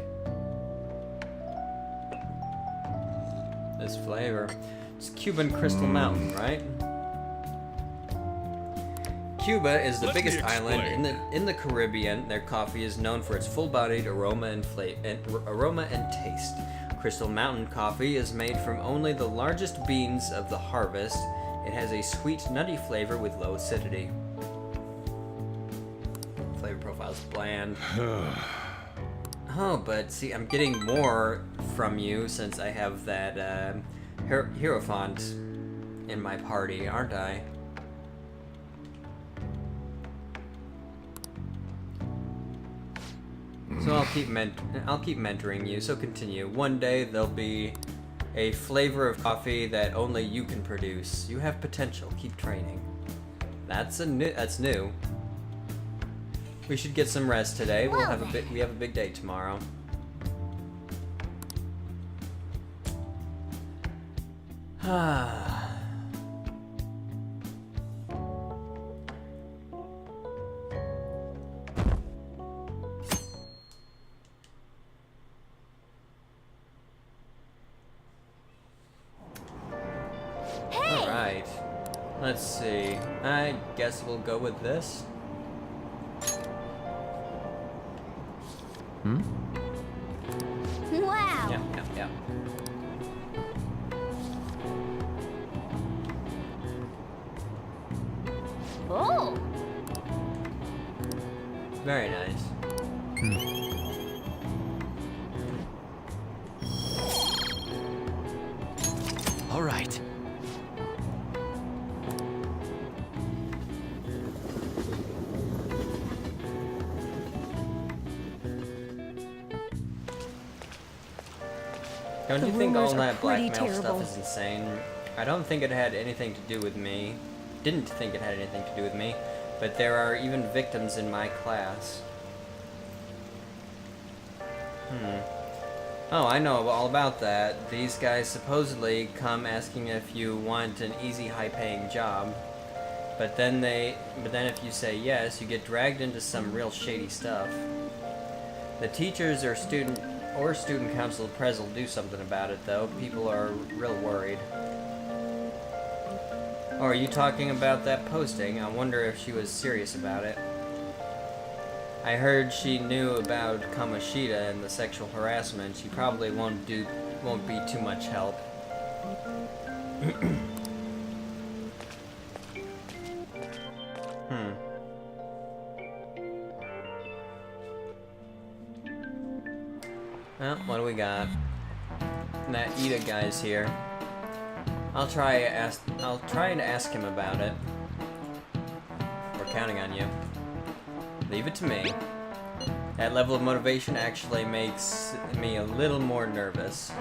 Speaker 1: This flavor. It's Cuban Crystal Mountain, right? Cuba is the
Speaker 5: Let
Speaker 1: biggest
Speaker 5: me
Speaker 1: island
Speaker 5: explain.
Speaker 1: in the Caribbean. Their coffee is known for its full-bodied aroma and taste. Crystal Mountain coffee is made from only the largest beans of the harvest. It has a sweet, nutty flavor with low acidity. Flavor profile is bland. Oh, but see, I'm getting more from you since I have that Hierophant in my party, aren't I? So I'll keep mentoring you. So continue. One day there'll be a flavor of coffee that only you can produce. You have potential. Keep training. That's new. We should get some rest today. We have a big day tomorrow. Alright. Let's see. I guess we'll go with this.
Speaker 10: Wow.
Speaker 1: Yeah.
Speaker 10: Oh.
Speaker 1: Very nice.
Speaker 2: All right.
Speaker 1: Don't
Speaker 3: The
Speaker 1: you think all
Speaker 3: rumors are
Speaker 1: that
Speaker 3: pretty
Speaker 1: blackmail
Speaker 3: terrible.
Speaker 1: stuff is insane? I don't think it had anything to do with me. Didn't think it had anything to do with me, but there are even victims in my class. Oh, I know all about that. These guys supposedly come asking if you want an easy, high-paying job. But then if you say yes, you get dragged into some real shady stuff. The teachers or student council pres will do something about it, though. People are real worried. Oh, are you talking about that posting? I wonder if she was serious about it. I heard she knew about Kamoshida and the sexual harassment. She probably won't be too much help. Well, what do we got? That Ida guy's here. I'll try and ask him about it. We're counting on you. Leave it to me. That level of motivation actually makes me a little more nervous.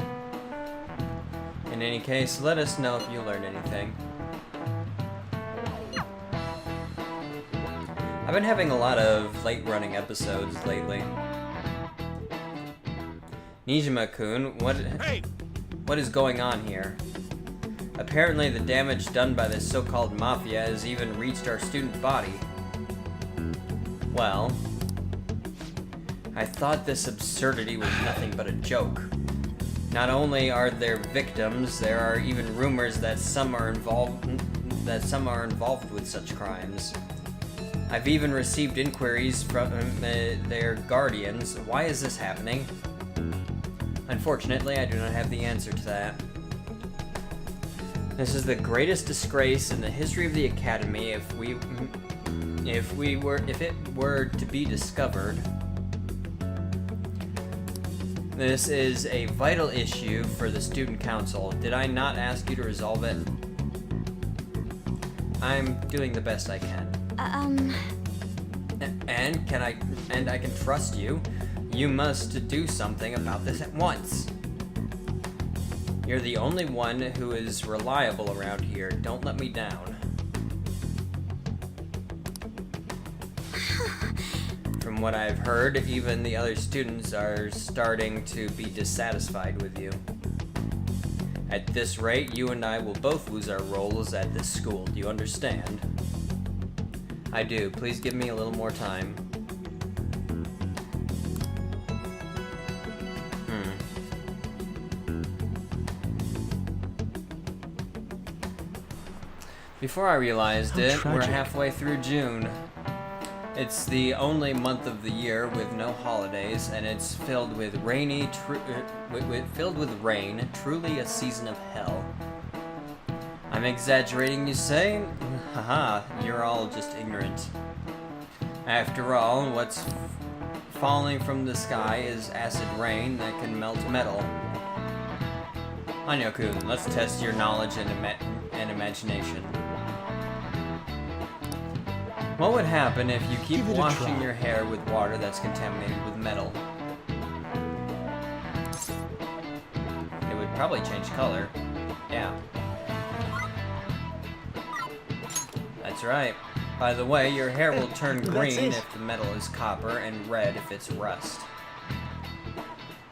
Speaker 1: In any case, let us know if you learned anything. I've been having a lot of late-running episodes lately. Nijima-kun, what is going on here? Apparently the damage done by this so-called mafia has even reached our student body. Well, I thought this absurdity was nothing but a joke. Not only are there victims, there are even rumors that some are involved with such crimes. I've even received inquiries from their guardians. Why is this happening? Unfortunately, I do not have the answer to that. This is the greatest disgrace in the history of the Academy. If it were to be discovered, this is a vital issue for the student council. Did I not ask you to resolve it? I'm doing the best I can. And I can trust you. You must do something about this at once. You're the only one who is reliable around here. Don't let me down. From what I've heard, even the other students are starting to be dissatisfied with you. At this rate, you and I will both lose our roles at this school. Do you understand? I do. Please give me a little more time. Before I realized
Speaker 2: How
Speaker 1: it, we're
Speaker 2: tragic.
Speaker 1: halfway through June. It's the only month of the year with no holidays, and it's filled with rain. Truly a season of hell. I'm exaggerating, you say? Haha, you're all just ignorant. After all, what's falling from the sky is acid rain that can melt metal. Hanyou-kun, let's test your knowledge and imagination. What would happen if you keep
Speaker 2: Give it a
Speaker 1: washing
Speaker 2: try.
Speaker 1: your hair with water that's contaminated with metal? It would probably change color. Yeah. That's right. By the way, your hair will turn
Speaker 2: That's
Speaker 1: green
Speaker 2: it.
Speaker 1: if the metal is copper and red if it's rust.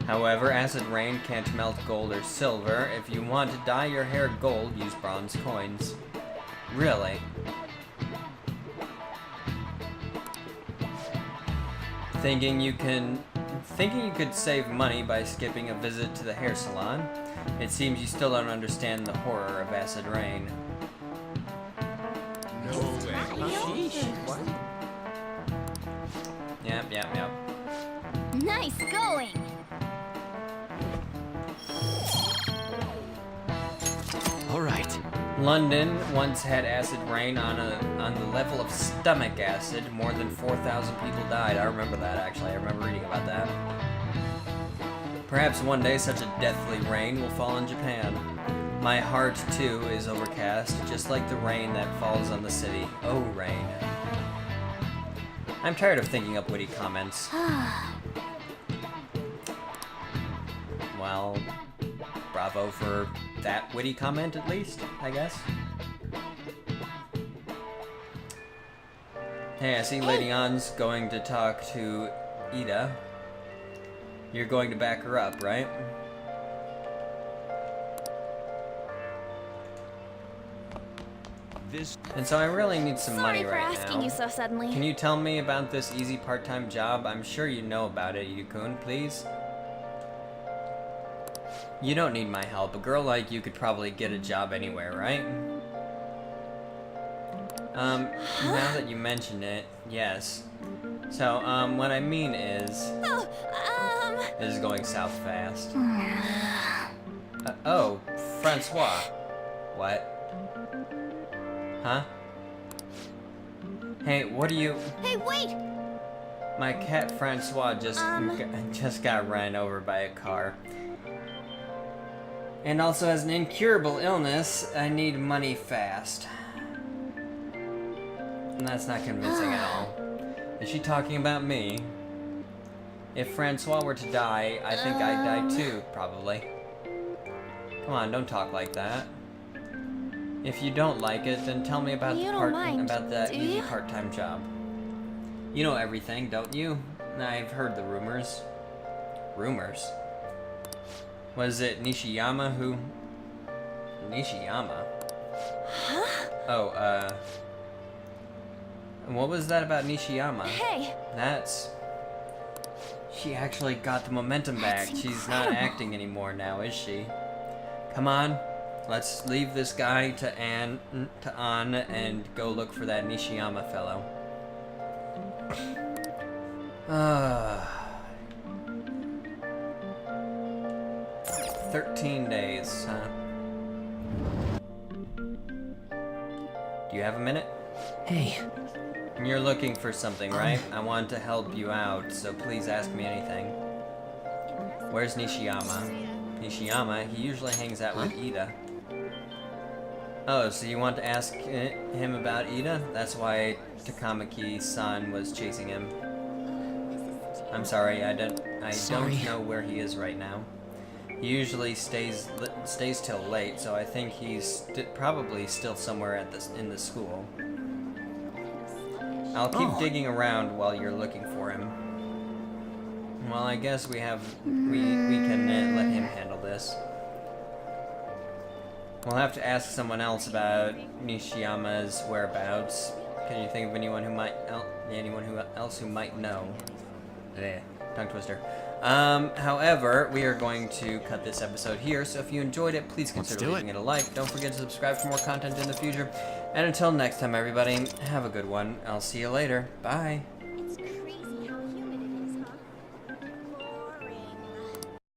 Speaker 1: However, acid rain can't melt gold or silver. If you want to dye your hair gold, use bronze coins. Really? Thinking you could save money by skipping a visit to the hair salon? It seems you still don't understand the horror of acid rain. Yep.
Speaker 10: Nice going!
Speaker 2: All right.
Speaker 1: London once had acid rain on the level of stomach acid. More than 4,000 people died. I remember that, actually. I remember reading about that. Perhaps one day such a deathly rain will fall in Japan. My heart, too, is overcast, just like the rain that falls on the city. Oh, rain. I'm tired of thinking up witty comments. Well, bravo for that witty comment, at least, I guess. Hey, I see Lady Ann's going to talk to Ida. You're going to back her up, right? And so I really need some money
Speaker 10: Sorry for
Speaker 1: right
Speaker 10: asking
Speaker 1: now.
Speaker 10: you so suddenly.
Speaker 1: Can you tell me about this easy part-time job? I'm sure you know about it, Yukun, please. You don't need my help. A girl like you could probably get a job anywhere, right? Now that you mention it, yes. So, what I mean is... This is going south fast. Oh, Francois. What? Huh? Hey, what do you...
Speaker 10: Hey, wait!
Speaker 1: My cat Francois just got ran over by a car. And also has an incurable illness. I need money fast. And that's not convincing at all. Is she talking about me? If Francois were to die, I think I'd die too, probably. Come on, don't talk like that. If you don't like it, then tell me about
Speaker 10: You
Speaker 1: the
Speaker 10: don't mind,
Speaker 1: that
Speaker 10: do
Speaker 1: easy
Speaker 10: you?
Speaker 1: part-time job. You know everything, don't you? I've heard the rumors. Rumors? Was it Nishiyama who... Nishiyama?
Speaker 10: Huh?
Speaker 1: Oh, what was that about Nishiyama?
Speaker 10: Hey!
Speaker 1: That's... She actually got the momentum back.
Speaker 10: That's
Speaker 1: She's not
Speaker 10: incredible.
Speaker 1: acting anymore now, is she? Come on, let's leave this guy to Ann and go look for that Nishiyama fellow. 13 days, huh? Do you have a minute?
Speaker 2: Hey,
Speaker 1: You're looking for something, right? I want to help you out, so please ask me anything. Where's Nishiyama? Nishiyama, he usually hangs out with Ida. Oh, so you want to ask him about Ida? That's why Takamaki-san was chasing him. I'm sorry, I don't know where he is right now. He usually stays till late, so I think he's probably still somewhere in the school. I'll keep digging around while you're looking for him. Well, I guess we can let him handle this. We'll have to ask someone else about Nishiyama's whereabouts. Can you think of anyone else who might know? Tongue twister. However, we are going to cut this episode here, so if you enjoyed it, please consider
Speaker 4: do
Speaker 1: leaving it a like. Don't forget to subscribe for more content in the future. And until next time, everybody, have a good one. I'll see you later. Bye.